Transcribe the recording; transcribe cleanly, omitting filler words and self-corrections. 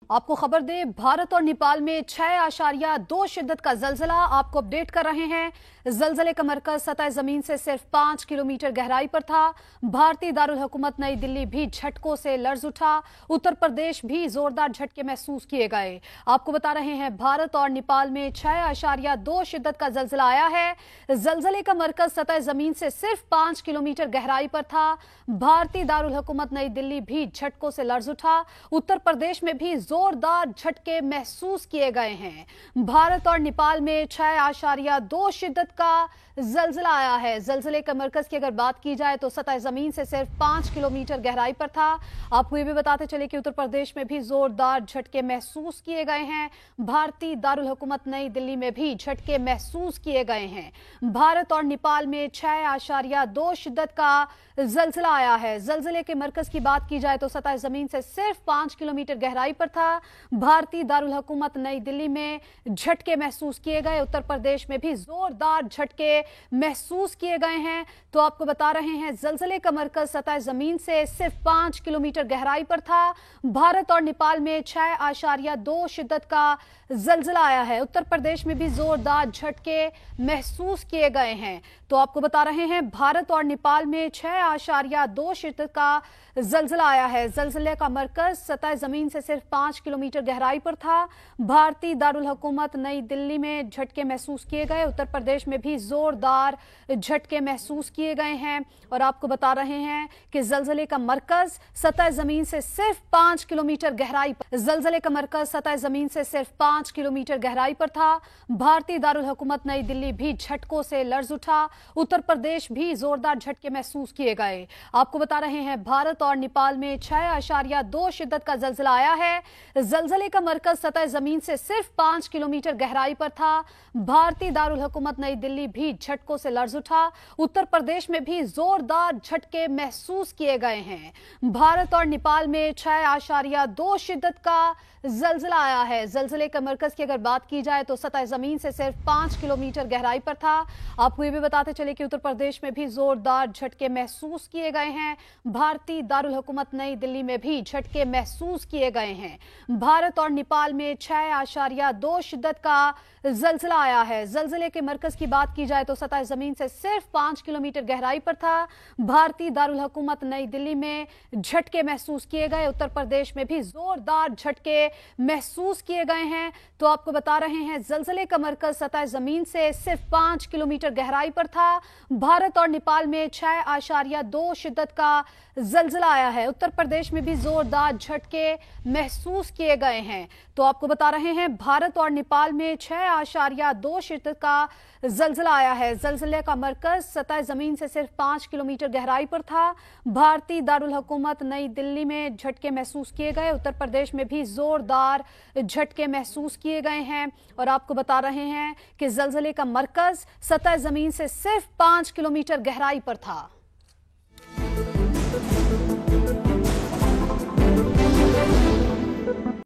आपको खबर दें, भारत और नेपाल में 6.2 शिद्दत का जलजला। आपको अपडेट कर रहे हैं। जलजले का मरकज सतह जमीन से सिर्फ 5 किलोमीटर गहराई पर था। भारतीय दारुल हुकूमत नई दिल्ली भी झटकों से लर्ज उठा। उत्तर प्रदेश भी जोरदार झटके महसूस किए गए। आपको बता रहे हैं, भारत और नेपाल में 6.2 शिद्दत का जलजला आया है। जलजले का मरकज सतह जमीन से सिर्फ 5 किलोमीटर गहराई पर था। भारतीय दारुल हुकूमत नई दिल्ली भी झटकों से लर्ज उठा। उत्तर प्रदेश में भी जोरदार झटके महसूस किए गए हैं। भारत और नेपाल में 6.2 शिद्दत का जलजला आया है। जलजले के मरकज की अगर बात की जाए तो सतह जमीन से सिर्फ 5 किलोमीटर गहराई पर था। आपको ये भी बताते चले कि उत्तर प्रदेश में भी जोरदार झटके महसूस किए गए हैं। भारतीय दारुल हुकूमत नई दिल्ली में भी झटके महसूस किए गए हैं। भारत और नेपाल में 6.2 शिद्दत का जलजला आया है। जलजले के मरकज की बात की जाए तो सतह जमीन से सिर्फ 5 किलोमीटर गहराई पर था। भारतीय दारुल हुकूमत नई दिल्ली में झटके महसूस किए गए। उत्तर प्रदेश में भी जोरदार झटके महसूस किए गए हैं। तो आपको बता रहे हैं, जलजले का मरकज सतह जमीन से सिर्फ 5 किलोमीटर गहराई पर था। भारत और नेपाल में 6.2 शिद्दत का जलजला आया है। उत्तर प्रदेश में भी जोरदार झटके महसूस किए गए हैं। तो आपको बता रहे हैं, भारत और नेपाल में 6.2 शिद्दत का जलजला आया है। जलजले का मरकज सतह जमीन से सिर्फ 5 किलोमीटर गहराई पर था। भारतीय दारुल हुकूमत नई दिल्ली में झटके महसूस किए गए। उत्तर प्रदेश में भी जोरदार झटके महसूस किए गए हैं। और आपको बता रहे हैं कि जलजले का मरकज सतह जमीन से सिर्फ 5 किलोमीटर गहराई पर जलजले का मरकज सतह जमीन से सिर्फ 5 किलोमीटर गहराई पर था। भारतीय दारुल हुकूमत नई दिल्ली भी झटकों से लर्ज उठा। उत्तर प्रदेश भी जोरदार झटके महसूस किए गए। आपको बता रहे हैं, भारत और नेपाल में 6.2 शिद्दत का जलजला आया है। जलजले का मरकज सतह जमीन से सिर्फ 5 किलोमीटर गहराई पर था। भारतीय दारुल हुकूमत नई दिल्ली भी झटकों से लर्ज उठा। उत्तर प्रदेश में भी जोरदार झटके महसूस किए गए हैं। भारत और नेपाल में 6.2 शिद्दत का जलजला आया है। जलजले के मरकज की अगर बात की जाए तो सतह जमीन से सिर्फ 5 किलोमीटर गहराई पर था। आपको ये भी बताते चले कि उत्तर प्रदेश में भी जोरदार झटके महसूस किए गए हैं। भारतीय दारुल हुकूमत नई दिल्ली में भी झटके महसूस किए गए हैं। भारत और नेपाल में 6.2 शिद्दत का जलजला आया है। जलजले के मरकज की बात की जाए तो सतह जमीन से सिर्फ 5 किलोमीटर गहराई पर था। भारतीय दारुल हुकूमत नई दिल्ली में झटके महसूस किए गए। उत्तर प्रदेश में भी जोरदार झटके महसूस किए गए हैं। तो आपको बता रहे हैं, जलजले का मरकज सतह जमीन से सिर्फ 5 किलोमीटर गहराई पर था। भारत और नेपाल में 6.2 शिद्दत का जलजला आया है। उत्तर प्रदेश में भी जोरदार झटके महसूस किए गए हैं। तो आपको बता रहे हैं, भारत और नेपाल में 6.2 शिद्दत का जलजला आया है। जलजले का मरकज सतह जमीन से सिर्फ 5 किलोमीटर गहराई पर था। भारतीय दारुल हुकूमत नई दिल्ली में झटके महसूस किए गए। उत्तर प्रदेश में भी जोरदार झटके महसूस किए गए हैं। और आपको बता रहे हैं कि जलजले का मरकज सतह जमीन से सिर्फ 5 किलोमीटर गहराई पर था।